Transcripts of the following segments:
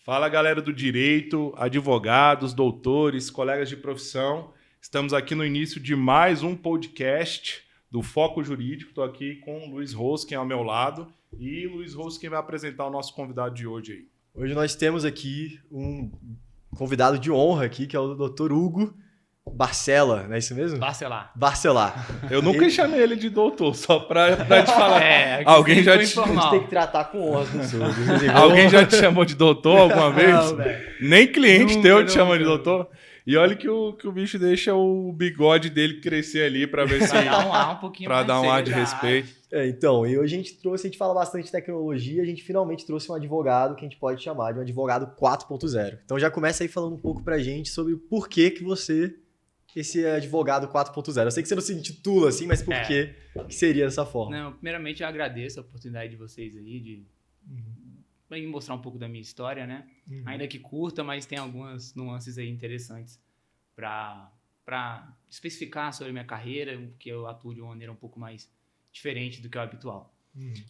Fala, galera do direito, advogados, doutores, colegas de profissão. Estamos aqui no início de mais um podcast do Foco Jurídico. Estou aqui com o Luiz Roskin ao meu lado. E Luiz Roskin vai apresentar o nosso convidado de hoje aí. Hoje nós temos aqui um convidado de honra aqui, que é o Dr. Hugo Barcela, não é isso mesmo? Barcelar. Eu nunca chamei ele de doutor, só pra te falar. Alguém já te... A gente tem que tratar com honra as pessoas. Alguém já te chamou de doutor alguma vez? Não, velho. Nem cliente Nunca, teu te chama nunca. de doutor? E olha que o bicho deixa o bigode dele crescer ali pra ver se... Pra dar um ar um pouquinho pra mais dar um ar de seriedade. respeito. Então, e hoje a gente fala bastante de tecnologia, a gente finalmente trouxe um advogado que a gente pode chamar de um advogado 4.0. Então já começa aí falando um pouco pra gente sobre o porquê que você, esse advogado 4.0. Eu sei que você não se intitula assim, mas por que seria dessa forma? Não, primeiramente eu agradeço a oportunidade de vocês aí de me mostrar um pouco da minha história, né? Ainda que curta, mas tem algumas nuances aí interessantes para especificar sobre a minha carreira, porque eu atuo de uma maneira um pouco mais diferente do que é o habitual.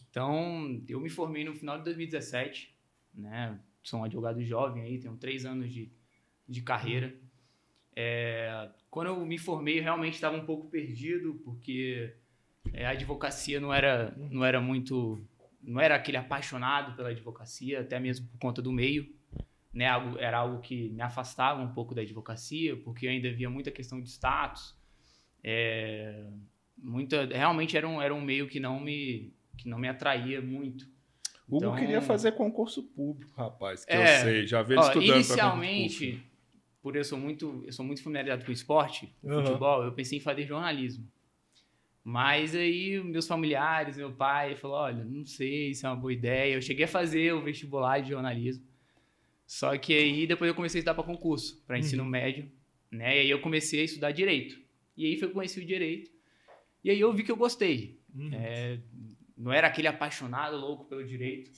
Então, eu me formei no final de 2017, né? Sou um advogado jovem aí, tenho 3 anos de carreira. Quando eu me formei, eu realmente estava um pouco perdido, porque a advocacia não era aquele apaixonado pela advocacia, até mesmo por conta do meio, né? Era algo que me afastava um pouco da advocacia, porque eu ainda via muita questão de status. Realmente era um meio que não me atraía muito. Hugo Então, queria fazer concurso público, rapaz, que eu sei. Já vi ele estudando para inicialmente, por eu sou muito familiarizado com o esporte, o futebol, eu pensei em fazer jornalismo. Mas aí meus familiares, meu pai falou, olha, não sei se é uma boa ideia. Eu cheguei a fazer o vestibular de jornalismo. Só que aí depois eu comecei a estudar para concurso, para ensino médio, né? E aí eu comecei a estudar direito. E aí foi que eu conheci o direito. E aí eu vi que eu gostei. Não era aquele apaixonado louco pelo direito,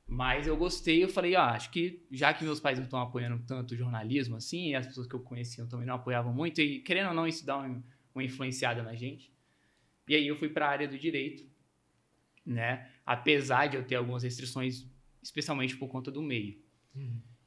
mas eu gostei. Eu falei, acho que já que meus pais não estão apoiando tanto o jornalismo assim, e as pessoas que eu conhecia também não apoiavam muito, e querendo ou não, isso dá uma influenciada na gente. E aí eu fui para a área do direito, né? Apesar de eu ter algumas restrições, especialmente por conta do meio.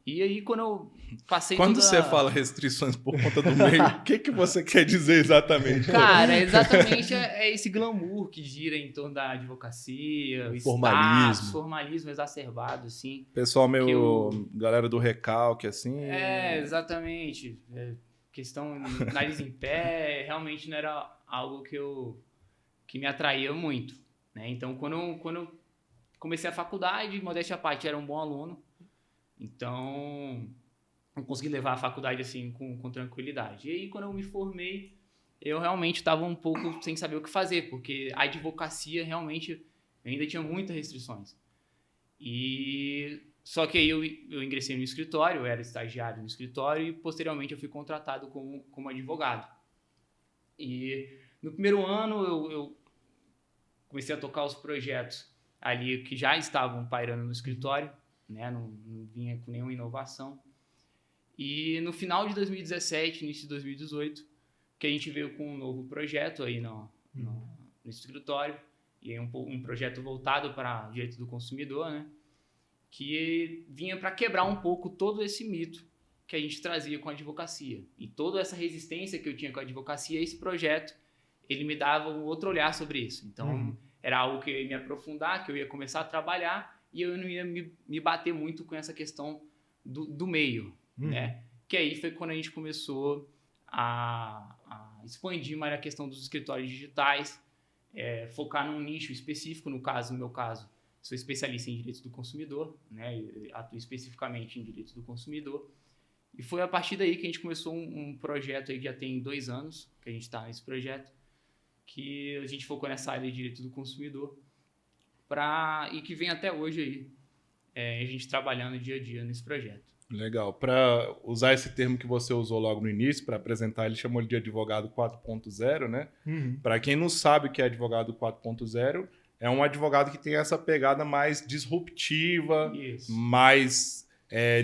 E aí quando eu passei Quando você fala restrições por conta do meio, o que você quer dizer exatamente? Cara, exatamente esse glamour que gira em torno da advocacia, o formalismo exacerbado, assim. Pessoal galera do recalque, assim. Exatamente. Questão nariz em pé, realmente não era algo que me atraía muito, né? Então, quando eu comecei a faculdade, modéstia à parte, era um bom aluno, então eu consegui levar a faculdade assim com tranquilidade. E aí, quando eu me formei, eu realmente estava um pouco sem saber o que fazer, porque a advocacia realmente ainda tinha muitas restrições. Só que aí eu ingressei no escritório, eu era estagiário no escritório e posteriormente eu fui contratado como advogado. E no primeiro ano eu comecei a tocar os projetos ali que já estavam pairando no escritório, né? Não vinha com nenhuma inovação. E no final de 2017, início de 2018, que a gente veio com um novo projeto aí no escritório, e aí um projeto voltado para o direito do consumidor, né? Que vinha para quebrar um pouco todo esse mito que a gente trazia com a advocacia. E toda essa resistência que eu tinha com a advocacia, esse projeto, ele me dava um outro olhar sobre isso. Então, era algo que eu ia me aprofundar, que eu ia começar a trabalhar e eu não ia me bater muito com essa questão do meio, né? Que aí foi quando a gente começou a expandir mais a questão dos escritórios digitais, focar num nicho específico. No meu caso, sou especialista em direitos do consumidor, né? Eu atuo especificamente em direitos do consumidor. E foi a partir daí que a gente começou um projeto aí que já tem 2 anos que a gente está nesse projeto, que a gente focou nessa área de direito do consumidor e que vem até hoje aí, a gente trabalhando dia a dia nesse projeto. Legal. Para usar esse termo que você usou logo no início, para apresentar, ele chamou de advogado 4.0, né? Para quem não sabe o que é advogado 4.0, é um advogado que tem essa pegada mais disruptiva, mais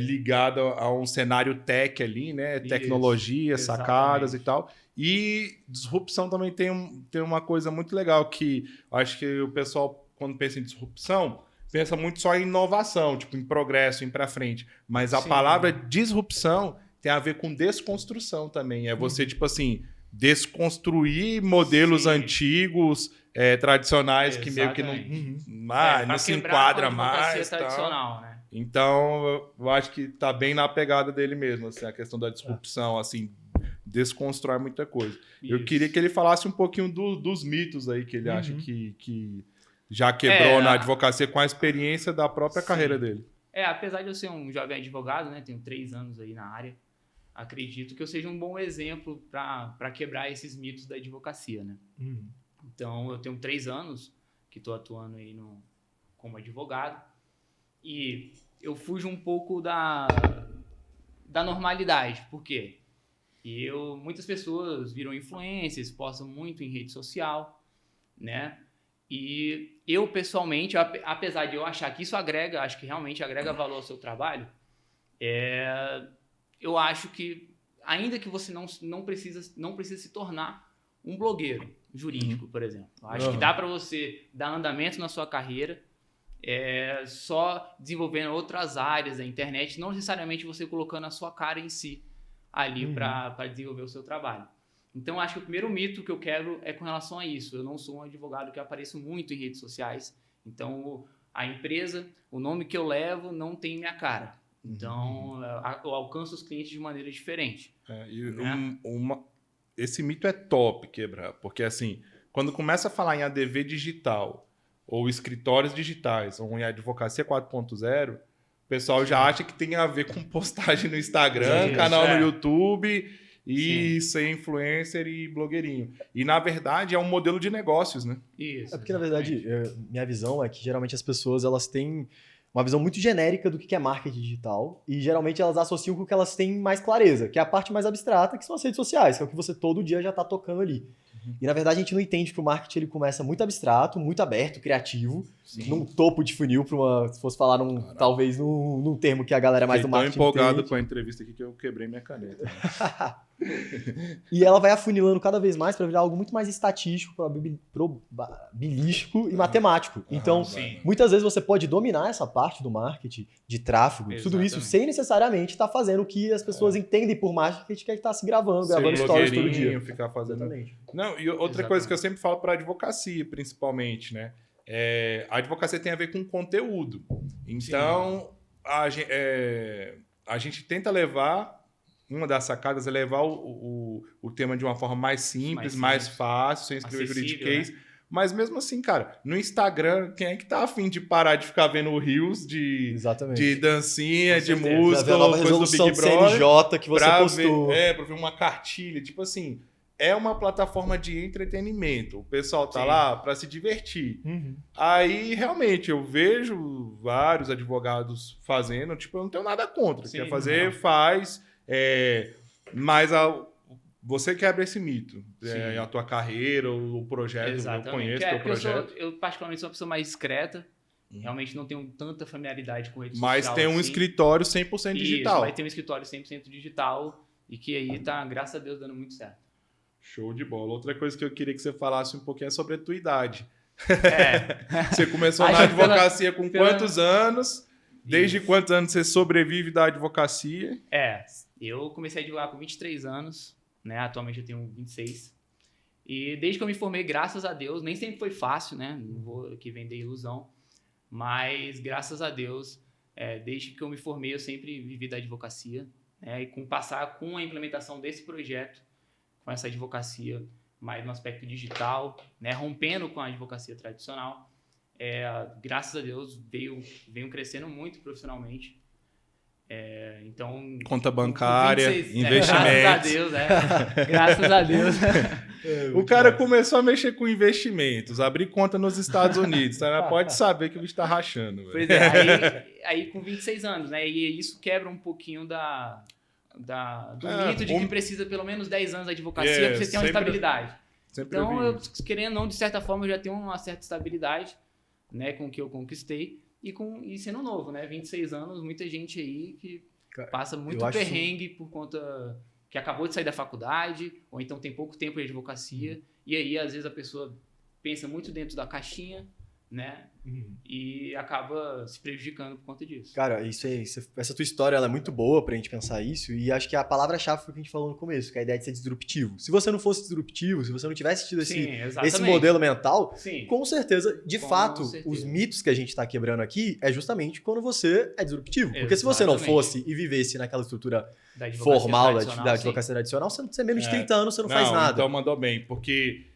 ligada a um cenário tech ali, né? Tecnologia, sacadas e tal. E disrupção também tem uma coisa muito legal que acho que o pessoal, quando pensa em disrupção, pensa muito só em inovação, tipo, em progresso, em pra frente. Mas a Sim. palavra disrupção tem a ver com desconstrução também. É você, tipo assim, desconstruir modelos Sim. antigos, tradicionais, que meio que não, Exatamente. não Pra se quebrar enquadra com a advocacia mais. Tal. tradicional, né? Então, eu acho que tá bem na pegada dele mesmo, assim, a questão da disrupção, assim, desconstrói muita coisa. Eu Isso. queria que ele falasse um pouquinho dos mitos aí que ele acha que já quebrou na advocacia com a experiência da própria Sim. carreira dele. Apesar de eu ser um jovem advogado, né, tenho 3 anos aí na área, acredito que eu seja um bom exemplo para quebrar esses mitos da advocacia, né? Então, eu tenho 3 anos que estou atuando aí como advogado e eu fujo um pouco da normalidade. Por quê? Muitas pessoas viram influencers, postam muito em rede social, né? E eu, pessoalmente, apesar de eu achar que isso agrega, acho que realmente agrega valor ao seu trabalho, eu acho que, ainda que você não precisa se tornar um blogueiro jurídico, por exemplo. Eu acho que dá para você dar andamento na sua carreira só desenvolvendo outras áreas da internet, não necessariamente você colocando a sua cara em si ali para desenvolver o seu trabalho. Então, acho que o primeiro mito que eu quebro é com relação a isso. Eu não sou um advogado que apareço muito em redes sociais. Então, a empresa, o nome que eu levo não tem minha cara. Então, eu alcanço os clientes de maneira diferente. Esse mito é top quebrar, porque assim, quando começa a falar em ADV digital, ou escritórios digitais, ou em advocacia 4.0, o pessoal já acha que tem a ver com postagem no Instagram, canal no YouTube e ser influencer e blogueirinho. E, na verdade, é um modelo de negócios, né? Isso. Porque, na verdade, minha visão é que, geralmente, as pessoas elas têm uma visão muito genérica do que é marketing digital e, geralmente, elas associam com o que elas têm mais clareza, que é a parte mais abstrata, que são as redes sociais, que é o que você todo dia já está tocando ali. E, na verdade, a gente não entende que o marketing ele começa muito abstrato, muito aberto, criativo, num topo de funil, se fosse falar talvez num termo que a galera mais do marketing Fiquei tão empolgado entende. com a entrevista aqui que eu quebrei minha caneta. E ela vai afunilando cada vez mais para virar algo muito mais estatístico, probabilístico e matemático. Então, muitas vezes você pode dominar essa parte do marketing, de tráfego, tudo isso, sem necessariamente estar fazendo o que as pessoas entendem por marketing, que é estar se gravando stories todo dia. Ficar fazendo... Exatamente. Não, e outra coisa que eu sempre falo para advocacia, principalmente, né? A advocacia tem a ver com conteúdo. Então, a gente tenta levar... Uma das sacadas é levar o tema de uma forma mais simples, mais fácil, sem escrever juridiquês. Né? Mas mesmo assim, cara, no Instagram, quem é que tá afim de parar de ficar vendo reels de dancinha, de música, a nova resolução do CNJ que você postou. Pra ver uma cartilha. Tipo assim, é uma plataforma de entretenimento. O pessoal tá lá para se divertir. Aí, realmente, eu vejo vários advogados fazendo. Tipo, eu não tenho nada contra. Quer fazer, faz... mas você quebra esse mito. A tua carreira, o projeto, eu conheço o teu projeto. Eu, particularmente, sou uma pessoa mais discreta. Realmente não tenho tanta familiaridade com rede social. Mas tem um escritório 100% digital. Isso, vai ter um escritório 100% digital e que aí tá, graças a Deus, dando muito certo. Show de bola. Outra coisa que eu queria que você falasse um pouquinho é sobre a tua idade. Você começou na advocacia com quantos anos? Desde quantos anos você sobrevive da advocacia? Eu comecei a advogar com 23 anos, né? Atualmente eu tenho 26. E desde que eu me formei, graças a Deus, nem sempre foi fácil, né? Não vou aqui vender ilusão, mas graças a Deus, desde que eu me formei, eu sempre vivi da advocacia, né? E com a implementação desse projeto, com essa advocacia mais no aspecto digital, né? Rompendo com a advocacia tradicional, graças a Deus, venho crescendo muito profissionalmente. Então, conta bancária, 26, investimentos. Graças a Deus. O cara começou a mexer com investimentos, abrir conta nos Estados Unidos. Tá? Pode saber que o bicho tá rachando. Véio. Pois é, aí com 26 anos, né? E isso quebra um pouquinho do mito de que precisa pelo menos 10 anos de advocacia para você ter uma estabilidade. Então, querendo ou não, de certa forma, eu já tenho uma certa estabilidade, né, com o que eu conquistei. E sendo novo, né? 26 anos, muita gente aí que passa muito perrengue por conta que acabou de sair da faculdade, ou então tem pouco tempo de advocacia, e aí às vezes a pessoa pensa muito dentro da caixinha, né? E acaba se prejudicando por conta disso. Cara, essa tua história ela é muito boa pra gente pensar isso, e acho que a palavra-chave foi o que a gente falou no começo, que é a ideia de ser disruptivo. Se você não fosse disruptivo, se você não tivesse tido esse modelo mental, com certeza, de fato, os mitos que a gente tá quebrando aqui é justamente quando você é disruptivo. Porque se você não fosse e vivesse naquela estrutura formal da advocacia tradicional, você menos de 30 anos, você não faz nada. Então mandou bem, porque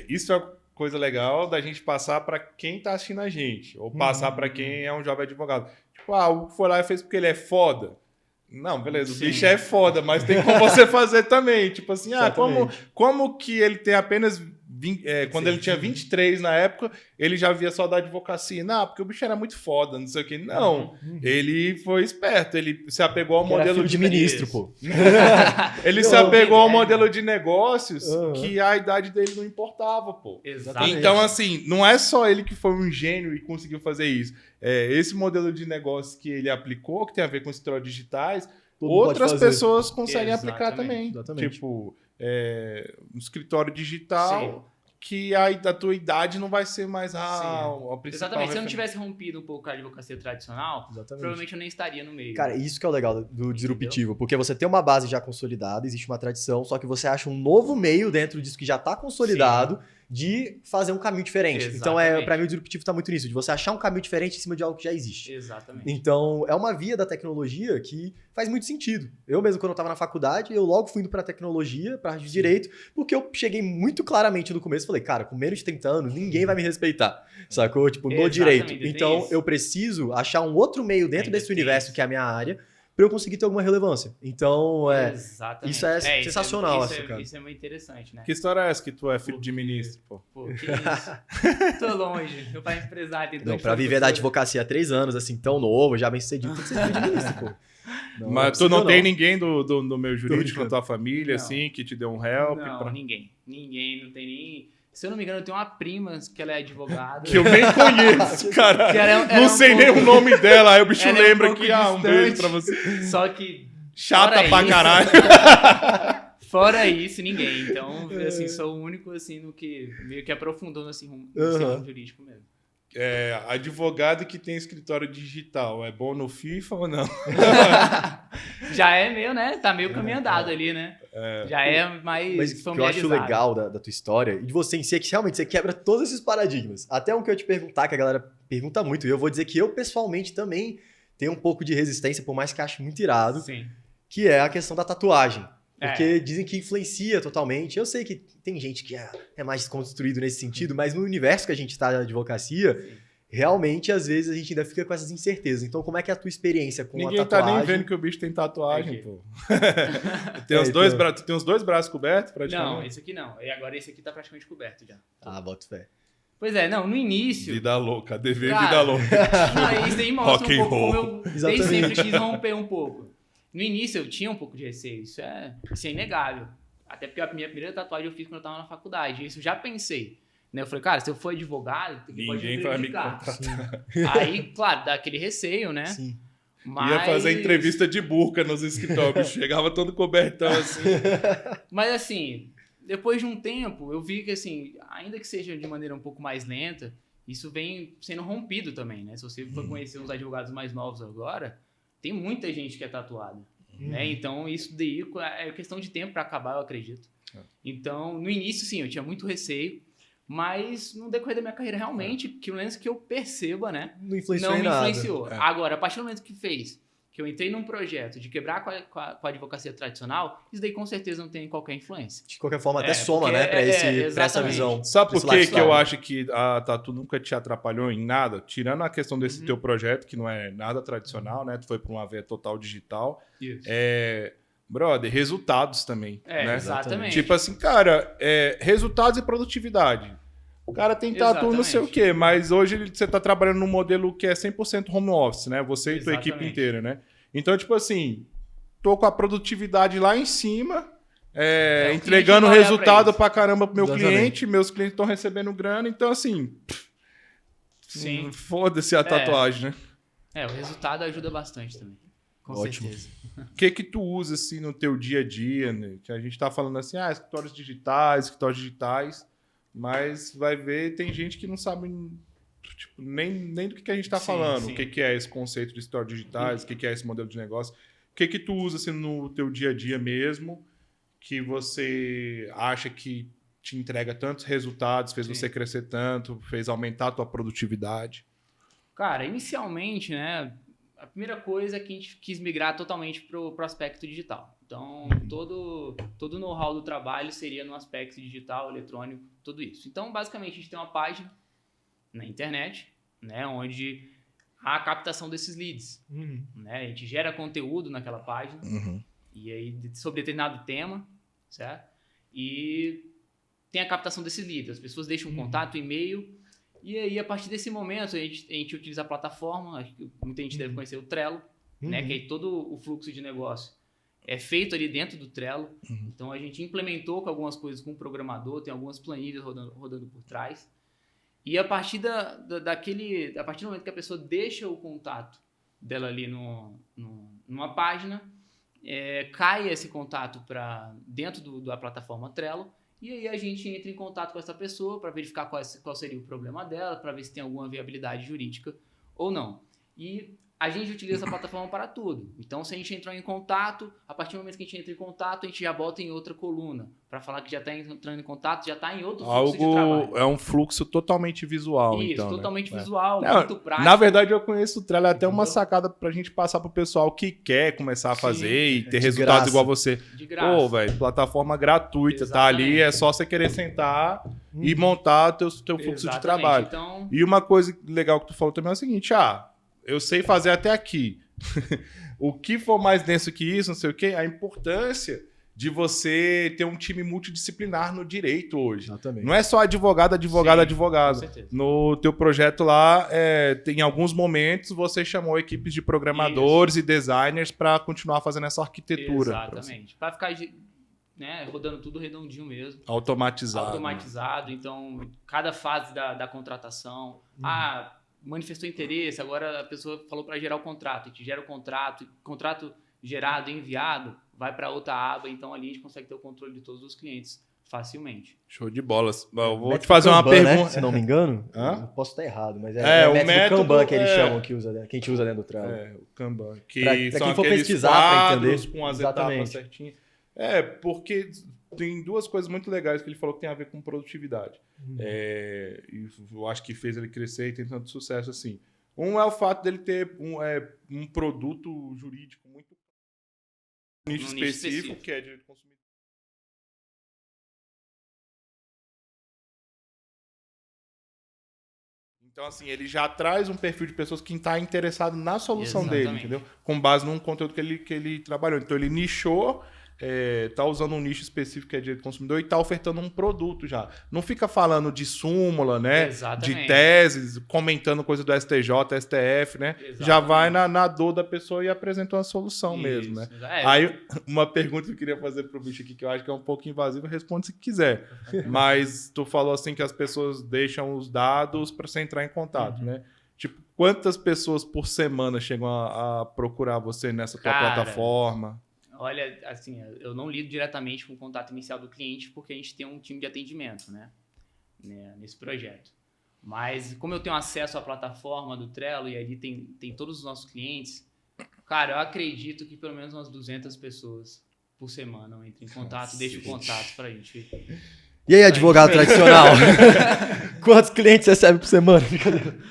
isso é coisa legal da gente passar para quem tá assistindo a gente, ou passar para quem é um jovem advogado. Tipo, o foi lá e fez porque ele é foda. Não, beleza, o bicho é foda, mas tem como você fazer também. Tipo assim, como que ele tem apenas... quando ele tinha 23 na época, ele já via só da advocacia. Não, porque o bicho era muito foda, não sei o quê. Não, ele foi esperto, ele se apegou ao modelo de ministro, pô. Ele se apegou ao modelo de negócios que a idade dele não importava, pô. Exatamente. Então, assim, não é só ele que foi um gênio e conseguiu fazer isso. Esse modelo de negócio que ele aplicou, que tem a ver com escritórios digitais, outras pessoas conseguem aplicar também. Exatamente. Tipo, um escritório digital que a tua idade não vai ser mais a principal. Exatamente. Se eu não tivesse rompido um pouco a advocacia tradicional, provavelmente eu nem estaria no meio. Cara, isso que é o legal do disruptivo, porque você tem uma base já consolidada, existe uma tradição, só que você acha um novo meio dentro disso que já está consolidado de fazer um caminho diferente. Exatamente. Então, pra mim, o disruptivo está muito nisso, de você achar um caminho diferente em cima de algo que já existe. Exatamente. Então, é uma via da tecnologia que faz muito sentido. Eu mesmo, quando eu estava na faculdade, eu logo fui indo para tecnologia, para de direito, porque eu cheguei muito claramente no começo e falei, cara, com menos de 30 anos, ninguém vai me respeitar, sacou? Tipo, no direito. Então, eu preciso achar um outro meio dentro desse universo, que é a minha área, para eu conseguir ter alguma relevância. Então, isso é sensacional, cara. Isso é muito interessante, né? Que história é essa que tu é filho de ministro, pô? Pô, que isso? Tô longe. Meu pai é empresário. Não, pra viver da advocacia há 3 anos, assim, tão novo, já bem sucedido, tem que ser filho de ministro, pô. Não, mas tu não tem ninguém do meio jurídico na tua família, assim, que te deu um help? Não, ninguém. Ninguém, não tem nem... Se eu não me engano, eu tenho uma prima que ela é advogada. Que eu nem conheço, cara. Não sei nem o nome dela. Aí o bicho lembra que, um beijo pra você. Só que... Chata pra caralho. Fora isso, ninguém. Então, assim, sou o único, assim, no que meio que aprofundou nesse ramo jurídico mesmo. Advogado que tem escritório digital, é bom no FIFA ou não? Já é meio, né? Tá meio caminho andado ali, né? Já é mais Mas o que eu acho legal da tua história e de você em si é que realmente você quebra todos esses paradigmas. Até um que eu te perguntar, que a galera pergunta muito, e eu vou dizer que eu pessoalmente também tenho um pouco de resistência, por mais que ache muito irado, que é a questão da tatuagem. Porque dizem que influencia totalmente. Eu sei que tem gente que é mais desconstruído nesse sentido, mas no universo que a gente está da advocacia, realmente, às vezes, a gente ainda fica com essas incertezas. Então, como é que é a tua experiência com a tatuagem? Ninguém tá nem vendo que o bicho tem tatuagem, pô. Tem os tem os dois braços cobertos, praticamente? Não, esse aqui não. E agora esse aqui tá praticamente coberto já. Boto fé. Pois é, no início... Vida louca, dever vida louca. Não, isso aí mostra um pouco como eu desde sempre quis romper um pouco. No início eu tinha um pouco de receio, isso é inegável. Até porque a minha primeira tatuagem eu fiz quando eu tava na faculdade, isso eu já pensei. Né? Eu falei, cara, se eu for advogado, ninguém vai me contratar. Aí, claro, dá aquele receio, né? Sim. Mas... Ia fazer entrevista de burca nos escritórios, chegava todo cobertão assim. Mas assim, depois de um tempo, eu vi que assim, ainda que seja de maneira um pouco mais lenta, isso vem sendo rompido também, né? Se você for conhecer os advogados mais novos agora, tem muita gente que é tatuada, né? Então, isso daí é questão de tempo para acabar, eu acredito. Então, no início, sim, eu tinha muito receio, mas no decorrer da minha carreira, realmente, que o lance que eu perceba, né? Não influenciou não em me nada. influenciou. Agora, a partir do momento que fez, que eu entrei num projeto de quebrar com a advocacia tradicional, isso daí com certeza não tem qualquer influência. De qualquer forma, até soma, né? Pra essa visão. Sabe por que eu acho que a tatu nunca te atrapalhou em nada? Tirando a questão desse teu projeto, que não é nada tradicional, né? Tu foi para uma veia total digital. Isso. Brother, resultados também. Né? Exatamente. Tipo assim, cara, resultados e produtividade. O cara tem tatu não sei o quê, mas hoje você tá trabalhando num modelo que é 100% home office, né? Você e tua equipe inteira, né? Então, tipo assim, tô com a produtividade lá em cima, entregando resultado pra caramba pro meu cliente, meus clientes estão recebendo grana, então assim, foda-se a tatuagem, né? O resultado ajuda bastante também. Com certeza. O que tu usa assim no teu dia a dia, né? Que a gente tá falando assim, escritórios digitais, mas vai ver, tem gente que não sabe tipo, nem do que a gente está Sim, falando. sim. O que é esse conceito de escritório digitais, o que é esse modelo de negócio. O que tu usa assim, no teu dia a dia mesmo, que você acha que te entrega tantos resultados, fez Sim. você crescer tanto, fez aumentar a tua produtividade? Cara, inicialmente, né, a primeira coisa é que a gente quis migrar totalmente para o aspecto digital. Então, todo o know-how do trabalho seria no aspecto digital, eletrônico, tudo isso. Então, basicamente, a gente tem uma página na internet, né, onde há a captação desses leads. Né? A gente gera conteúdo naquela página, e aí sobre determinado tema, certo? E tem a captação desses leads. As pessoas deixam um contato, e-mail, e aí a partir desse momento a gente utiliza a plataforma, acho que muita gente deve conhecer o Trello, né? Que aí todo o fluxo de negócio é feito ali dentro do Trello. Então a gente implementou com algumas coisas com o programador, tem algumas planilhas rodando por trás. E a partir a partir do momento que a pessoa deixa o contato dela ali numa página, cai esse contato para dentro da plataforma Trello, e aí a gente entra em contato com essa pessoa para verificar qual seria o problema dela, para ver se tem alguma viabilidade jurídica ou não. E a gente utiliza essa plataforma para tudo. Então, se a gente entrar em contato, a partir do momento que a gente entra em contato, a gente já bota em outra coluna, para falar que já está entrando em contato, já está em outro fluxo de trabalho. É um fluxo totalmente visual, Isso, então. totalmente né? visual, Não, muito prático. Na verdade, eu conheço o Trello, é até uma Entendeu? sacada pra gente passar pro pessoal que quer começar a fazer e ter de resultados graça. igual você. De graça. Pô, velho, plataforma gratuita, tá ali, Exatamente. é só você querer sentar e montar teu fluxo de Exatamente. trabalho. Então, E uma coisa legal que tu falou também é o seguinte, eu sei fazer até aqui. O que for mais denso que isso, não sei o quê, a importância de você ter um time multidisciplinar no direito hoje. Exatamente. Não é só advogado. com certeza. No teu projeto lá, em alguns momentos, você chamou equipes de programadores e designers para continuar fazendo essa arquitetura. Exatamente. Para ficar rodando tudo redondinho mesmo. Automatizado. Então, cada fase da contratação. Manifestou interesse, agora a pessoa falou para gerar o contrato. A gente gera o contrato gerado, enviado, vai para outra aba. Então, ali a gente consegue ter o controle de todos os clientes facilmente. Show de bolas. Eu vou Método te fazer uma Kanban, pergunta. né? Se não me engano. Hã? Eu posso estar errado, mas o o método Kanban que eles é- chamam, que a gente usa dentro do Trello. O Kanban. Que Pra são quem for aqueles pesquisar, pra quadros entender. com as Exatamente. etapas certinhas. Porque tem duas coisas muito legais que ele falou que tem a ver com produtividade. E eu acho que fez ele crescer e tem tanto sucesso assim. Um é o fato dele ter um produto jurídico muito nicho específico, que é direito do consumidor. Então, assim, ele já traz um perfil de pessoas que está interessado na solução dele, Exatamente. entendeu? Com base num conteúdo que ele trabalhou. Então, ele nichou, tá usando um nicho específico que é direito do consumidor e tá ofertando um produto já. Não fica falando de súmula, né? Exatamente. De teses, comentando coisa do STJ, STF, né? Exatamente. Já vai na dor da pessoa e apresenta uma solução mesmo, né? Aí, uma pergunta que eu queria fazer pro bicho aqui, que eu acho que é um pouco invasiva, responde se quiser. Mas tu falou assim que as pessoas deixam os dados para você entrar em contato, né? Tipo, quantas pessoas por semana chegam a procurar você nessa tua plataforma? Olha, assim, eu não lido diretamente com o contato inicial do cliente porque a gente tem um time de atendimento, né, nesse projeto. Mas como eu tenho acesso à plataforma do Trello e ali tem todos os nossos clientes, cara, eu acredito que pelo menos umas 200 pessoas por semana entrem em contato, deixem o contato pra gente. E aí, advogado tradicional? Quantos clientes recebe por semana?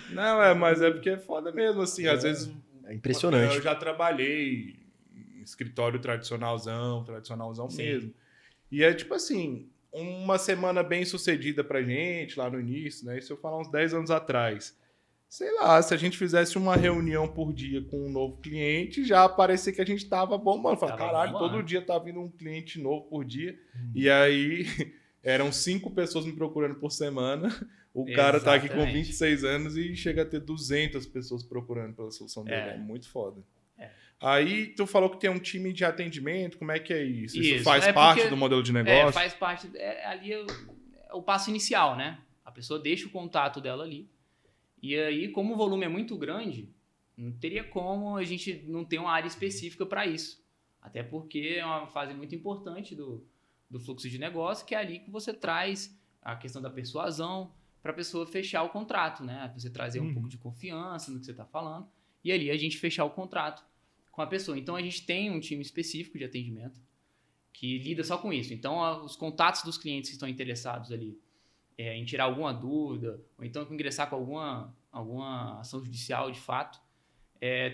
Não, mas é porque é foda mesmo, assim, às vezes... É impressionante. Eu já trabalhei em escritório tradicionalzão Sim. mesmo. E é tipo assim, uma semana bem sucedida pra gente lá no início, né? Isso eu falar uns 10 anos atrás. Sei lá, se a gente fizesse uma reunião por dia com um novo cliente, já parecia que a gente tava bombando. Falei, caralho, todo dia tá vindo um cliente novo por dia. E aí, eram 5 pessoas me procurando por semana. O cara tá aqui com 26 anos e chega a ter 200 pessoas procurando pela solução dele. É muito foda. Aí tu falou que tem um time de atendimento, como é que é isso? Isso faz parte do modelo de negócio? Faz parte, ali é o passo inicial, né? A pessoa deixa o contato dela ali. E aí, como o volume é muito grande, não teria como a gente não ter uma área específica para isso. Até porque é uma fase muito importante do fluxo de negócio, que é ali que você traz a questão da persuasão, para a pessoa fechar o contrato, né? Pra você trazer um pouco de confiança no que você está falando. E ali a gente fechar o contrato com a pessoa. Então a gente tem um time específico de atendimento que lida só com isso. Então os contatos dos clientes que estão interessados ali em tirar alguma dúvida, ou então ingressar com alguma ação judicial de fato,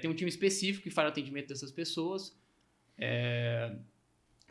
tem um time específico que faz o atendimento dessas pessoas,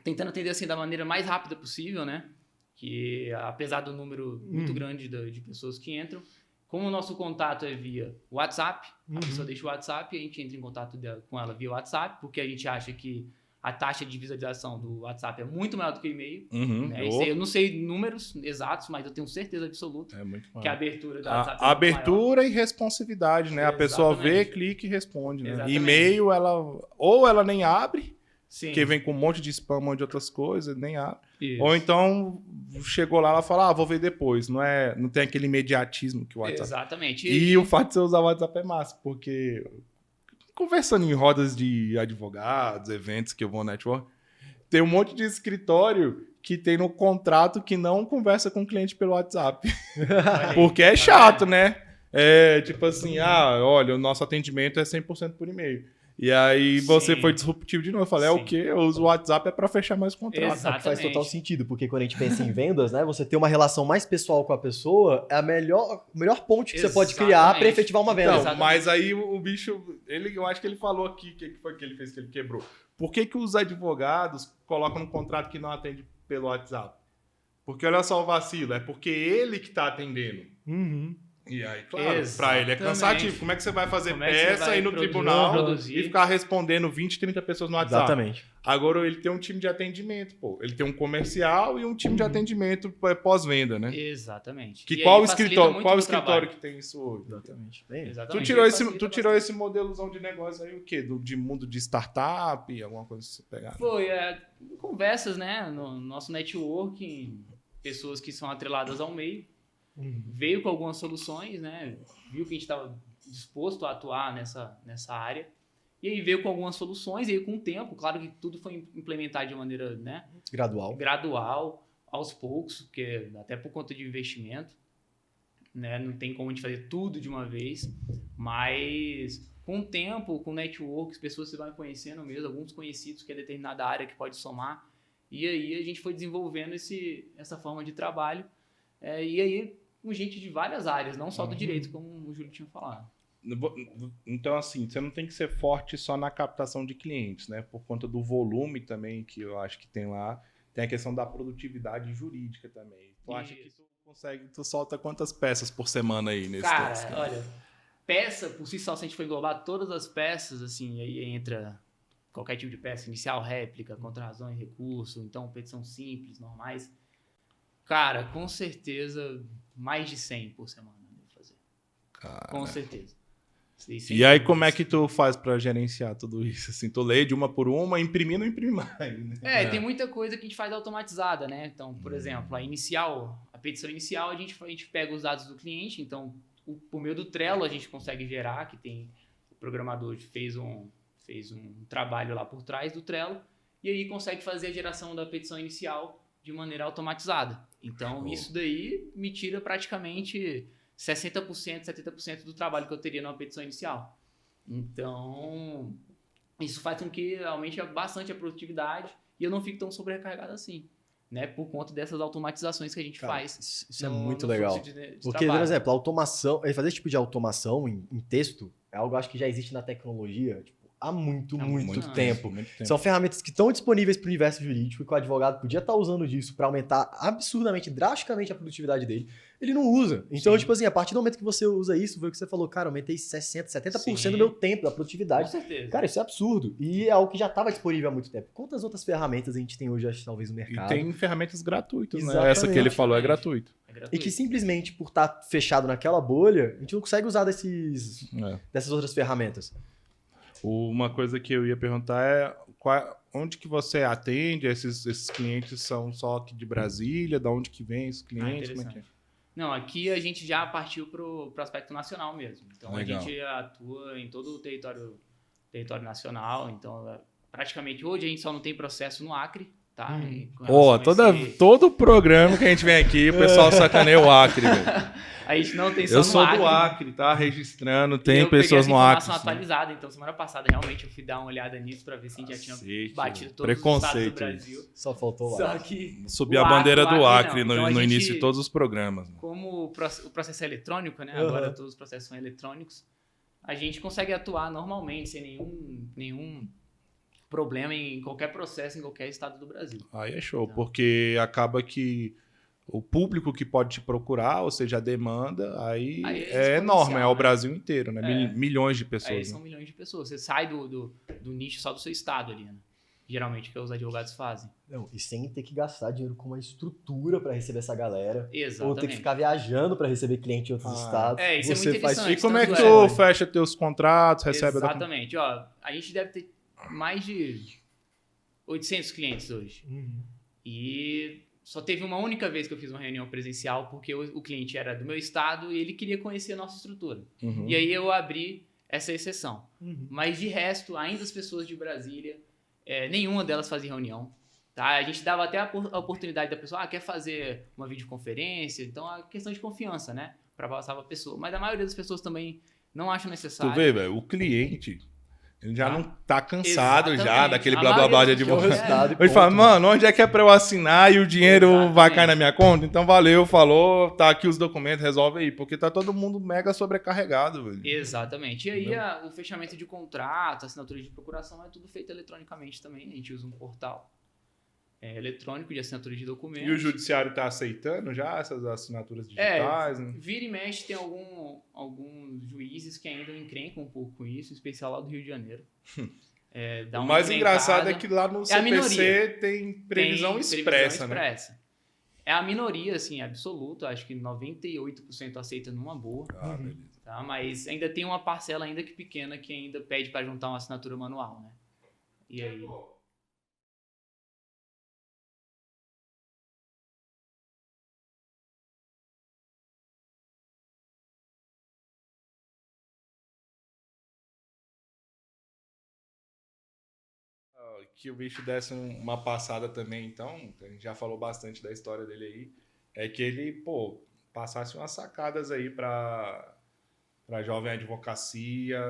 tentando atender assim da maneira mais rápida possível, né? Que apesar do número muito grande de pessoas que entram, como o nosso contato é via WhatsApp, a pessoa deixa o WhatsApp e a gente entra em contato com ela via WhatsApp, porque a gente acha que a taxa de visualização do WhatsApp é muito maior do que o e-mail. Né? Isso aí, eu não sei números exatos, mas eu tenho certeza absoluta que a abertura do WhatsApp a abertura e responsividade, né? A pessoa vê, clica e responde. Né? E-mail, ela nem abre, que vem com um monte de spam, um monte de outras coisas, nem abre. Isso. Ou então chegou lá, ela fala, vou ver depois. Não tem aquele imediatismo que o WhatsApp... Exatamente. E o fato de você usar o WhatsApp é massa, porque conversando em rodas de advogados, eventos que eu vou network, tem um monte de escritório que tem no contrato que não conversa com o cliente pelo WhatsApp. Porque é chato, né? Tipo assim, olha, o nosso atendimento é 100% por e-mail. E aí você foi disruptivo de novo. Eu falei, o quê? Eu uso o WhatsApp para fechar mais contrato. Exatamente. Faz total sentido, porque quando a gente pensa em vendas, né, você ter uma relação mais pessoal com a pessoa é o melhor ponte que você pode criar para efetivar uma venda. Então, mas aí o bicho, eu acho que ele falou aqui, o que foi que ele fez que ele quebrou? Por que os advogados colocam no contrato que não atende pelo WhatsApp? Porque olha só o vacilo, é porque ele que está atendendo. E aí, claro, pra ele é cansativo. Como é que você vai fazer peça aí no tribunal e ficar respondendo 20, 30 pessoas no WhatsApp? Exatamente. Agora ele tem um time de atendimento, pô. Ele tem um comercial e um time de atendimento pós-venda, né? Exatamente. Qual escritório que tem isso hoje? Exatamente. Tu tirou esse modelozão de negócio aí, o quê? De mundo de startup, alguma coisa que você pegar? Foi, conversas, né? No nosso networking, pessoas que são atreladas ao meio. Veio com algumas soluções, né? Viu que a gente estava disposto a atuar nessa área. E aí veio com algumas soluções, e aí com o tempo, claro que tudo foi implementado de maneira, né? Gradual, aos poucos, porque até por conta de investimento, né? Não tem como a gente fazer tudo de uma vez, mas com o tempo, com networks, pessoas que vão conhecendo mesmo, alguns conhecidos que é determinada área que pode somar, e aí a gente foi desenvolvendo essa forma de trabalho, e aí com gente de várias áreas, não só do direito, como o Júlio tinha falado. Então, assim, você não tem que ser forte só na captação de clientes, né? Por conta do volume também, que eu acho que tem lá. Tem a questão da produtividade jurídica também. Tu acha que tu solta quantas peças por semana aí nesse texto? Cara, olha, peça, por si só, se a gente for englobar todas as peças, assim, aí entra qualquer tipo de peça, inicial, réplica, contra-razão e recurso, então petição simples, normais. Cara, com certeza, mais de 100 por semana eu devo fazer. Cara. Com certeza. E aí, como é que tu faz pra gerenciar tudo isso? Assim, tu lê de uma por uma, imprimir não imprime mais, né? Tem muita coisa que a gente faz automatizada, né? Então, por exemplo, a petição inicial, a gente pega os dados do cliente, então, por meio do Trello, a gente consegue gerar, que tem o programador fez um trabalho lá por trás do Trello, e aí consegue fazer a geração da petição inicial de maneira automatizada. Então, isso daí me tira praticamente 60%, 70% do trabalho que eu teria numa petição inicial. Então, isso faz com que aumente bastante a produtividade e eu não fico tão sobrecarregado assim, né? Por conta dessas automatizações que a gente faz. Isso é muito legal. Porque, por exemplo, a automação, fazer esse tipo de automação em texto é algo que eu acho que já existe na tecnologia, há muito tempo. São ferramentas que estão disponíveis para o universo jurídico e que o advogado podia estar usando disso para aumentar absurdamente, drasticamente a produtividade dele. Ele não usa. Então, tipo assim, a partir do momento que você usa isso, foi o que você falou, cara, aumentei 60%, 70% do meu tempo, da produtividade. Com certeza. Cara, isso é absurdo. E é algo que já estava disponível há muito tempo. Quantas outras ferramentas a gente tem hoje, talvez, no mercado? E tem ferramentas gratuitas, né? Essa que ele falou é gratuito. E que simplesmente por estar fechado naquela bolha, a gente não consegue usar dessas outras ferramentas. Uma coisa que eu ia perguntar é onde que você atende? Esses clientes são só aqui de Brasília? Da onde que vem esses clientes? Como é que é? Não, aqui a gente já partiu para o aspecto nacional mesmo. Então, legal. A gente atua em todo o território nacional. Então, praticamente hoje a gente só não tem processo no Acre, tá? Todo programa que a gente vem aqui, o pessoal sacaneia o Acre, velho. A gente não tem só Eu sou no Acre. do Acre, tá? Registrando, tem eu pessoas no Acre. Informação atualizada, então semana passada realmente eu fui dar uma olhada nisso pra ver se a gente já tinha batido todos os estados do Brasil. Só faltou Só lá. que subir a bandeira do Acre não. Então, no início de todos os programas. Como o processo é eletrônico, né? Agora todos os processos são eletrônicos, a gente consegue atuar normalmente, sem nenhum problema em qualquer processo, em qualquer estado do Brasil. Aí é show, Então, porque acaba que o público que pode te procurar, ou seja, a demanda, aí é enorme, é o Brasil inteiro, né? Milhões de pessoas. Aí são milhões de pessoas. Você sai do nicho só do seu estado ali, né? Geralmente, que os advogados fazem. Não, e sem ter que gastar dinheiro com uma estrutura para receber essa galera. Exatamente. Ou ter que ficar viajando para receber cliente em outros estados. Isso Você é muito interessante. E como é que tu fecha teus contratos, recebe Exatamente. Ó, a gente deve ter mais de 800 clientes hoje. E só teve uma única vez que eu fiz uma reunião presencial, porque o cliente era do meu estado e ele queria conhecer a nossa estrutura. E aí eu abri essa exceção. Mas de resto, ainda as pessoas de Brasília, nenhuma delas fazia reunião. Tá? A gente dava até a oportunidade da pessoa, quer fazer uma videoconferência, então a questão de confiança, né? Para passar para a pessoa. Mas a maioria das pessoas também não acha necessário. Tu vê, velho, o cliente... Ele já não tá cansado já daquele blá blá blá de advogado. Ele fala, mano, onde é que é pra eu assinar e o dinheiro vai cair na minha conta? Então valeu, falou, tá aqui os documentos, resolve aí. Porque tá todo mundo mega sobrecarregado, velho. Exatamente. E aí o fechamento de contrato, assinatura de procuração é tudo feito eletronicamente também. A gente usa um portal eletrônico de assinatura de documentos. E o judiciário tá aceitando já essas assinaturas digitais? Né? Vira e mexe, tem alguns juízes que ainda encrencam um pouco com isso, em especial lá do Rio de Janeiro. O mais engraçado é que lá no CPC tem previsão expressa, né? É a minoria, assim, absoluta. Acho que 98% aceita numa boa. Beleza. Tá? Mas ainda tem uma parcela ainda que pequena que ainda pede para juntar uma assinatura manual, né? E aí... Que o bicho desse uma passada também, então, a gente já falou bastante da história dele aí, é que ele, passasse umas sacadas aí pra jovem advocacia,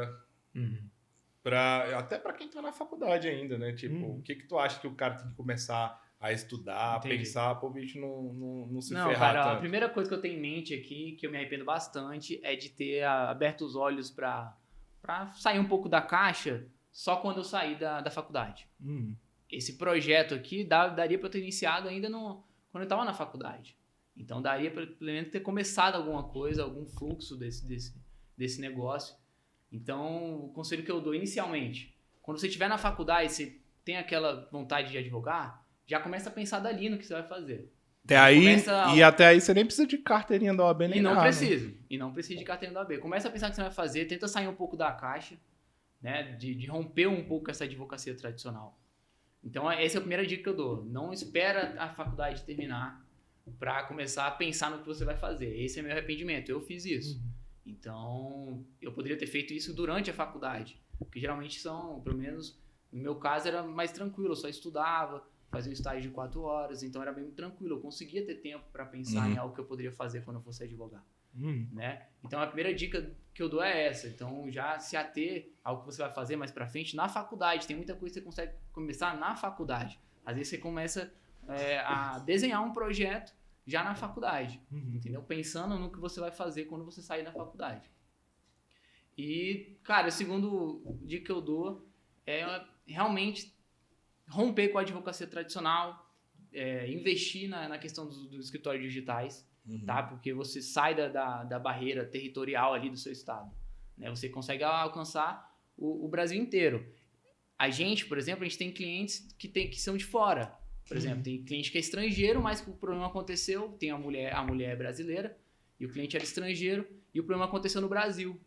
até pra quem tá na faculdade ainda, né? Tipo, o que tu acha que o cara tem que começar a estudar, a pensar, pro bicho não se ferrar cara, tanto? A primeira coisa que eu tenho em mente aqui, que eu me arrependo bastante, é de ter aberto os olhos pra sair um pouco da caixa só quando eu saí da faculdade. Esse projeto aqui daria para eu ter iniciado ainda quando eu estava na faculdade. Então daria para pelo menos ter começado alguma coisa, algum fluxo desse negócio. Então o conselho que eu dou inicialmente, quando você estiver na faculdade, você tem aquela vontade de advogar, já começa a pensar dali no que você vai fazer. Até aí você nem precisa de carteirinha da OAB nem nada. E não precisa de carteirinha da OAB. Começa a pensar o que você vai fazer, tenta sair um pouco da caixa, né, de romper um pouco essa advocacia tradicional. Então, essa é a primeira dica que eu dou. Não espera a faculdade terminar para começar a pensar no que você vai fazer. Esse é meu arrependimento. Eu fiz isso. Então, eu poderia ter feito isso durante a faculdade. Porque geralmente pelo menos no meu caso, era mais tranquilo. Eu só estudava, fazia um estágio de 4 horas. Então, era bem tranquilo. Eu conseguia ter tempo para pensar em algo que eu poderia fazer quando eu fosse advogar. Né? Então, a primeira dica que eu dou é essa. Então, já se ater ao que você vai fazer mais pra frente na faculdade. Tem muita coisa que você consegue começar na faculdade. Às vezes, você começa a desenhar um projeto já na faculdade. Entendeu? Pensando no que você vai fazer quando você sair da faculdade. E, cara, a segunda dica que eu dou é realmente romper com a advocacia tradicional, investir na questão dos escritórios digitais. Tá? Porque você sai da barreira territorial ali do seu estado, né? Você consegue alcançar o Brasil inteiro. A gente, por exemplo, a gente tem clientes que são de fora. Por exemplo, tem cliente que é estrangeiro, mas que o problema aconteceu, tem a mulher brasileira, e o cliente era estrangeiro, e o problema aconteceu no Brasil.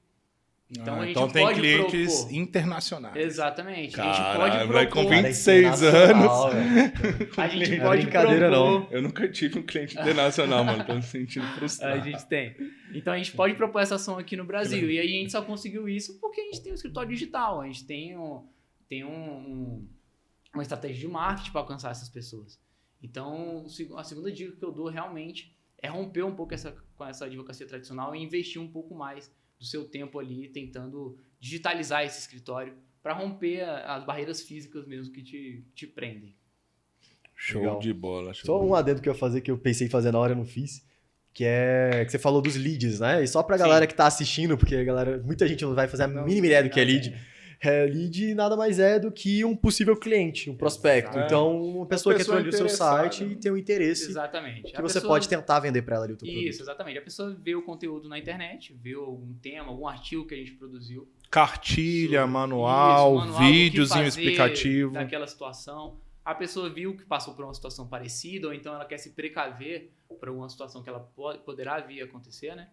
Então, então tem clientes internacionais. Exatamente. Caralho, a gente pode propor... com 26 anos. A gente pode brincadeira propor... não. Eu nunca tive um cliente internacional, mano. Tô me sentindo frustrado. A gente tem. Então a gente pode propor essa ação aqui no Brasil. E aí a gente só conseguiu isso porque a gente tem um escritório digital. A gente tem uma estratégia de marketing para alcançar essas pessoas. Então, a segunda dica que eu dou realmente é romper um pouco com essa advocacia tradicional e investir um pouco mais do seu tempo ali tentando digitalizar esse escritório para romper as barreiras físicas mesmo que te prendem. Show Legal. de bola. Só um adendo que eu ia fazer, que eu pensei em fazer na hora e não fiz, que é que você falou dos leads, né? E só pra galera que tá assistindo, porque muita gente não vai fazer a mínima ideia do que é lead. Lead nada mais é do que um possível cliente, um prospecto. Exato. Então, uma pessoa que entrou ali no seu site e tem um interesse Exatamente. que você pode tentar vender para ela ali o teu produto. Isso, exatamente. A pessoa vê o conteúdo na internet, vê algum tema, algum artigo que a gente produziu. Cartilha, manual, videozinho fazer explicativo. Daquela situação. A pessoa viu que passou por uma situação parecida, ou então ela quer se precaver para alguma situação que ela poderá vir a acontecer, né?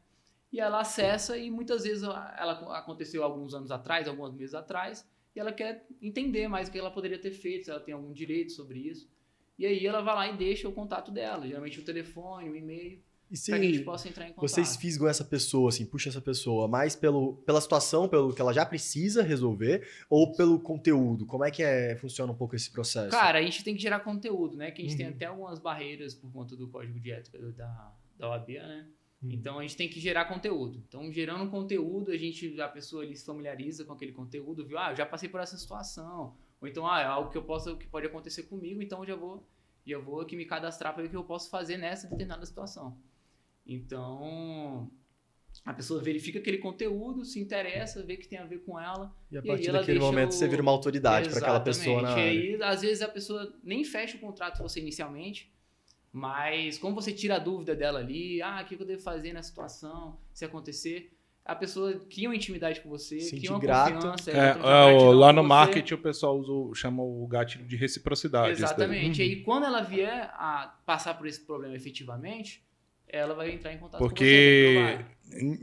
E ela acessa e muitas vezes ela aconteceu alguns anos atrás, alguns meses atrás, e ela quer entender mais o que ela poderia ter feito, se ela tem algum direito sobre isso. E aí ela vai lá e deixa o contato dela, geralmente o telefone, o e-mail, para que a gente possa entrar em contato. Vocês fisgam essa pessoa, assim, puxa essa pessoa mais pela situação, pelo que ela já precisa resolver, ou pelo conteúdo? Como é que funciona um pouco esse processo? Cara, a gente tem que gerar conteúdo, né? Que a gente tem até algumas barreiras por conta do código de ética da OAB, né? Então a gente tem que gerar conteúdo. Então, gerando conteúdo, a pessoa ali se familiariza com aquele conteúdo, viu? Eu já passei por essa situação. Ou então, é algo que pode acontecer comigo, então eu já vou aqui me cadastrar para ver o que eu posso fazer nessa determinada situação. Então, a pessoa verifica aquele conteúdo, se interessa, vê que tem a ver com ela. E a partir daquele momento você vira uma autoridade para aquela pessoa na área. E aí, às vezes, a pessoa nem fecha o contrato com você inicialmente, mas como você tira a dúvida dela ali, o que eu devo fazer na situação, se acontecer, a pessoa cria uma intimidade com você, cria uma confiança. Lá no marketing o pessoal chama o gatilho de reciprocidade. Exatamente. E aí, quando ela vier a passar por esse problema efetivamente, ela vai entrar em contato com você. Porque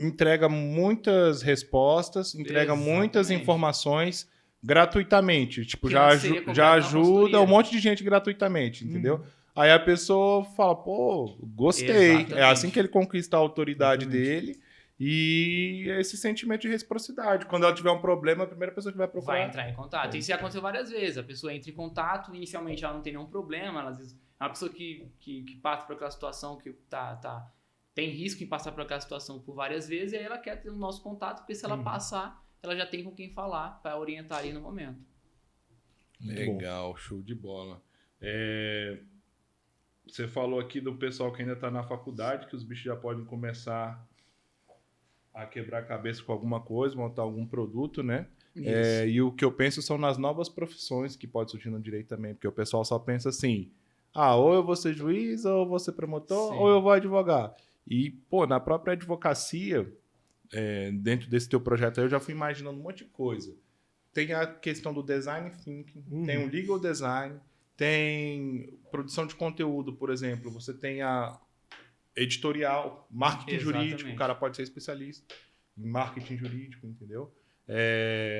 entrega muitas respostas, entrega muitas informações gratuitamente. Tipo, já ajuda um monte de gente gratuitamente, entendeu? Aí a pessoa fala, pô, gostei. Exatamente. É assim que ele conquista a autoridade dele e esse sentimento de reciprocidade. Quando ela tiver um problema, a primeira pessoa que vai procurar... Vai entrar em contato. Isso já aconteceu várias vezes. A pessoa entra em contato, inicialmente ela não tem nenhum problema, ela, às vezes, é uma pessoa que passa por aquela situação, que tem risco em passar por aquela situação por várias vezes, e aí ela quer ter o nosso contato, porque se ela passar, ela já tem com quem falar para orientar ali no momento. Legal, show de bola. Você falou aqui do pessoal que ainda está na faculdade, que os bichos já podem começar a quebrar a cabeça com alguma coisa, montar algum produto, né? E o que eu penso são nas novas profissões que pode surgir no direito também, porque o pessoal só pensa assim, ou eu vou ser juiz, ou eu vou ser promotor, ou eu vou advogar. E, pô, na própria advocacia, dentro desse teu projeto aí, eu já fui imaginando um monte de coisa. Tem a questão do design thinking, tem o legal design, tem produção de conteúdo, por exemplo. Você tem a editorial, marketing jurídico, o cara pode ser especialista em marketing jurídico, entendeu?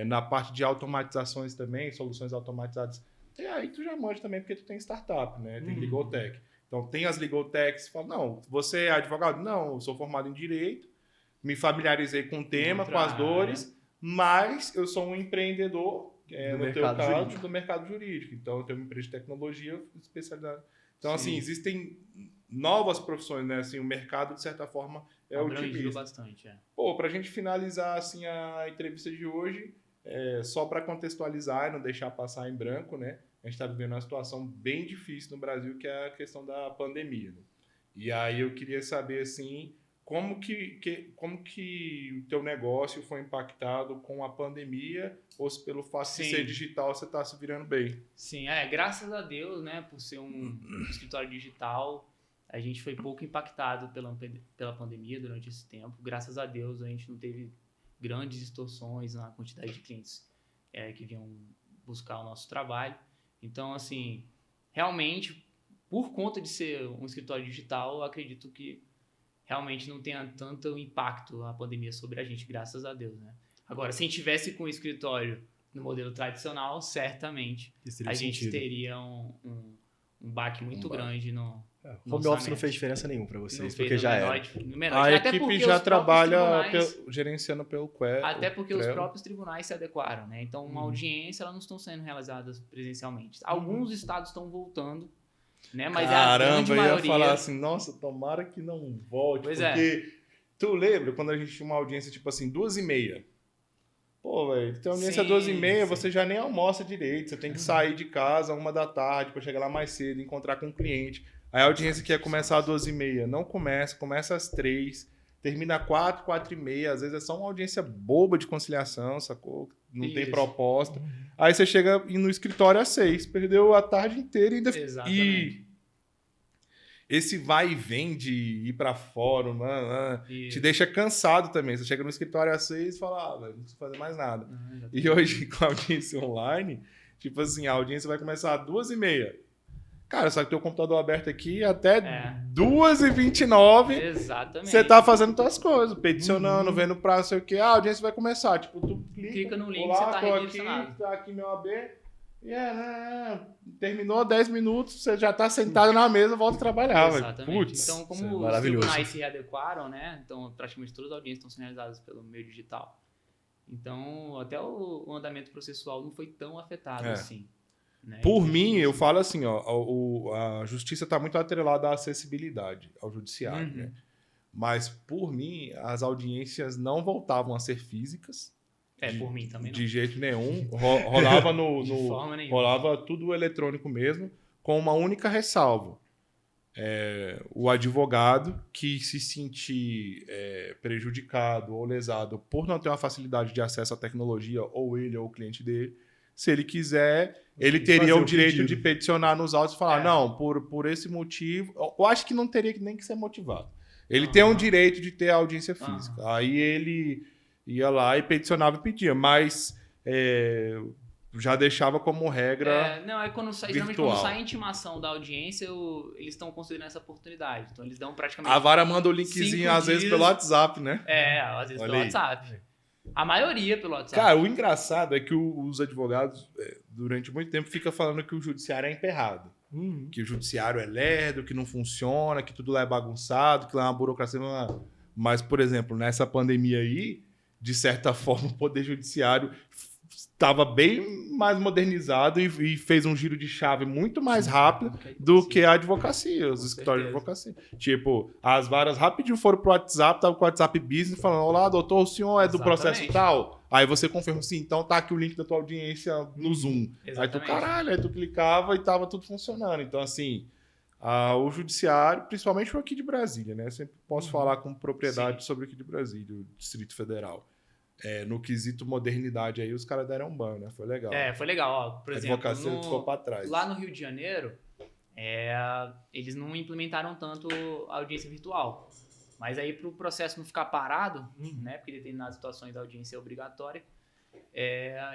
Na parte de automatizações também, soluções automatizadas. Aí tu já manja também, porque tu tem startup, né? Tem legal tech. Então, tem as legal techs que falam, não, você é advogado? Não, eu sou formado em direito, me familiarizei com o tema, com as dores, mas eu sou um empreendedor, no teu caso, do mercado jurídico. Então, eu tenho uma empresa de tecnologia especializada. Então, assim, existem novas profissões, né? Assim, o mercado, de certa forma, utiliza bastante. Pô, pra gente finalizar, assim, a entrevista de hoje, só para contextualizar e não deixar passar em branco, né? A gente está vivendo uma situação bem difícil no Brasil, que é a questão da pandemia, né? E aí eu queria saber, assim, como que o teu negócio foi impactado com a pandemia, ou se pelo fato de ser digital você está se virando bem? Sim, graças a Deus, né, por ser um escritório digital, a gente foi pouco impactado pela pandemia durante esse tempo. Graças a Deus a gente não teve grandes distorções na quantidade de clientes que vinham buscar o nosso trabalho. Então, assim, realmente, por conta de ser um escritório digital, eu acredito que realmente não tenha tanto impacto a pandemia sobre a gente, graças a Deus, né? Agora, se a gente tivesse com o escritório no modelo tradicional, certamente a gente teria um baque muito grande no Home office não fez diferença nenhuma para vocês, Não porque fez já o era. menor. A Até equipe porque já os próprios trabalha tribunais- gerenciando pelo Quer. Até porque os próprios tribunais se adequaram, né? Então, uma audiência, elas não estão sendo realizadas presencialmente. Alguns estados estão voltando, né? Mas é a grande Caramba, eu ia maioria... falar assim, nossa, tomara que não volte. Pois porque tu lembra quando a gente tinha uma audiência, tipo assim, 2h30? Pô, velho, tem audiência Sim, 2h30, sim. você já nem almoça direito. Você tem que sair de casa 1h da tarde pra chegar lá mais cedo, encontrar com o cliente. Aí a audiência que ia começar às 2h30, não começa às 3h, termina às 4h, 4h30. Às vezes é só uma audiência boba de conciliação, sacou? Não tem Isso. proposta. Aí você chega no escritório às 6h, perdeu a tarde inteira e ainda... Exatamente. E esse vai e vem de ir pra fórum, te deixa cansado também. Você chega no escritório às 6h e fala, velho, não preciso fazer mais nada. E hoje, com a audiência online, tipo assim, a audiência vai começar às 2h30. Cara, só que teu computador aberto aqui até 2h29, Exatamente. você tá fazendo tuas coisas, peticionando, vendo pra sei o que, a audiência vai começar. Tipo, tu Clica no link, olá, você tá tô redirecionado. aqui, tá aqui meu AB. E terminou 10 minutos, você já tá sentado na mesa, volta a trabalhar, velho. Exatamente. Putz, Então, isso é como os maravilhoso. tribunais se readequaram, né? Então, praticamente todas as audiências estão sendo realizadas pelo meio digital. Então, até o andamento processual não foi tão afetado assim. Né? Por mim, eu falo assim, ó, a justiça está muito atrelada à acessibilidade ao judiciário, né? Mas, por mim, as audiências não voltavam a ser físicas. Por mim também não. De jeito nenhum. Rolava De forma nenhuma. rolava tudo eletrônico mesmo, com uma única ressalva. O advogado que se sentir prejudicado ou lesado por não ter uma facilidade de acesso à tecnologia, ou ele ou o cliente dele, se ele quiser, ele teria o direito de peticionar nos autos e falar, não, por esse motivo... Eu acho que não teria nem que ser motivado. Ele tem um direito de ter a audiência física. Aí ele ia lá e peticionava e pedia, mas já deixava como regra geralmente quando sai a intimação da audiência, eles estão considerando essa oportunidade. Então eles dão praticamente... A vara manda o linkzinho, às vezes, pelo WhatsApp, né? Às vezes pelo WhatsApp. A maioria pelo WhatsApp. Cara, o engraçado é que os advogados, durante muito tempo, ficam falando que o judiciário é emperrado. Que o judiciário é lerdo, que não funciona, que tudo lá é bagunçado, que lá é uma burocracia... Mas, por exemplo, nessa pandemia aí, de certa forma, o Poder Judiciário estava bem mais modernizado e fez um giro de chave muito mais rápido do que a advocacia, os escritórios de advocacia. Tipo, as varas rapidinho foram pro WhatsApp, tava com o WhatsApp Business falando, olá, doutor, o senhor é do processo tal? Aí você confirma assim, então tá aqui o link da tua audiência no Zoom. Exatamente. Aí tu, caralho, aí tu clicava e tava tudo funcionando. Então, assim, o judiciário, principalmente o aqui de Brasília, né? Eu sempre posso falar com propriedade sobre o aqui de Brasília, o Distrito Federal. No quesito modernidade aí, os caras deram um ban, né? Foi legal. Foi legal. Ó, por exemplo, a advocacia ficou pra trás. Lá no Rio de Janeiro, eles não implementaram tanto a audiência virtual. Mas aí, para o processo não ficar parado, né? Porque em determinadas situações a audiência é obrigatória,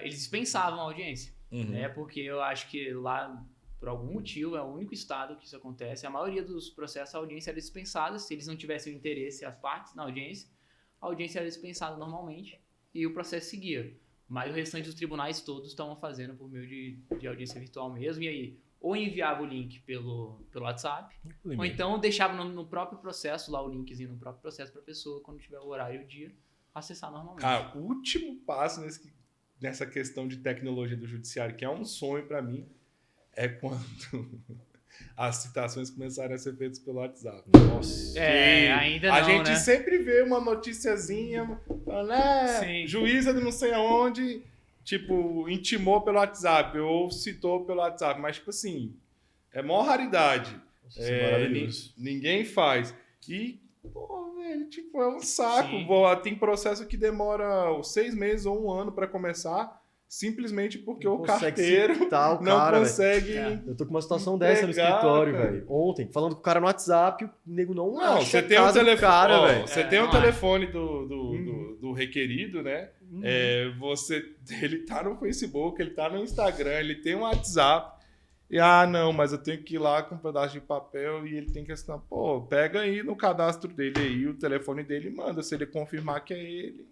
eles dispensavam a audiência. Né? Porque eu acho que lá, por algum motivo, é o único estado que isso acontece. A maioria dos processos, a audiência era dispensada. Se eles não tivessem interesse, as partes na audiência, a audiência era dispensada normalmente. E o processo seguia. Mas o restante dos tribunais todos estavam fazendo por meio de audiência virtual mesmo. E aí, ou enviava o link pelo WhatsApp, ou então deixava no próprio processo, lá o linkzinho no próprio processo para a pessoa, quando tiver o horário e o dia, acessar normalmente. O último passo nessa questão de tecnologia do judiciário, que é um sonho para mim, é quando as citações começaram a ser feitas pelo WhatsApp. Nossa. Ainda não, a gente né? sempre vê uma noticiazinha falando, juíza de não sei aonde, tipo, intimou pelo WhatsApp ou citou pelo WhatsApp. Mas, tipo assim, é maior raridade. Maravilhoso. Ninguém faz. E, pô, velho, tipo, é um saco. Tem processo que demora 6 meses ou 1 ano para começar. Simplesmente porque o carteiro não consegue. Eu tô com uma situação dessa no escritório, velho. Ontem, falando com o cara no WhatsApp, o nego não acha você tem um telefone, cara, velho. Você tem um telefone do requerido, né? Ele tá no Facebook, ele tá no Instagram, ele tem um WhatsApp. E, não, mas eu tenho que ir lá com um pedaço de papel e ele tem que assinar. Pô, pega aí no cadastro dele aí, o telefone dele e manda. Se ele confirmar que é ele,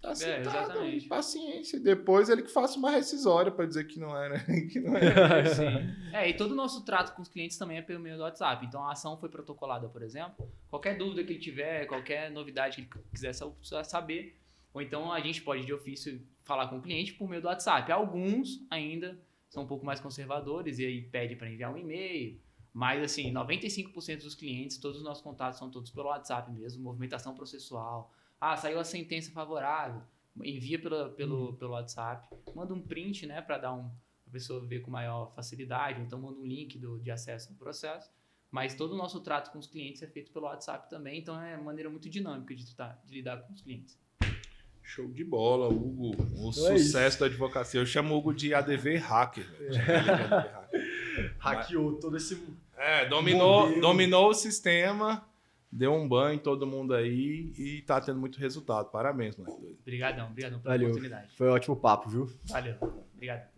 tá sentado, exatamente. paciência. Depois ele que faça uma rescisória para dizer que não era. Que não era. Sim. E todo o nosso trato com os clientes também é pelo meio do WhatsApp. Então a ação foi protocolada, por exemplo. Qualquer dúvida que ele tiver, qualquer novidade que ele quiser saber, ou então a gente pode de ofício falar com o cliente por meio do WhatsApp. Alguns ainda são um pouco mais conservadores e aí pede para enviar um e-mail. Mas, assim, 95% dos clientes, todos os nossos contatos são todos pelo WhatsApp mesmo, movimentação processual. Saiu a sentença favorável, envia pelo WhatsApp. Manda um print, né, para a pessoa ver com maior facilidade. Então, manda um link de acesso ao processo. Mas todo o nosso trato com os clientes é feito pelo WhatsApp também. Então, é uma maneira muito dinâmica de lidar com os clientes. Show de bola, Hugo. O sucesso da advocacia. Eu chamo o Hugo de ADV hacker. Hackeou todo esse... dominou o sistema, deu um banho em todo mundo aí e tá tendo muito resultado. Parabéns, moleque. Obrigadão pela oportunidade. Foi um ótimo papo, viu? Valeu. Obrigado.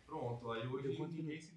Pronto, aí hoje ninguém se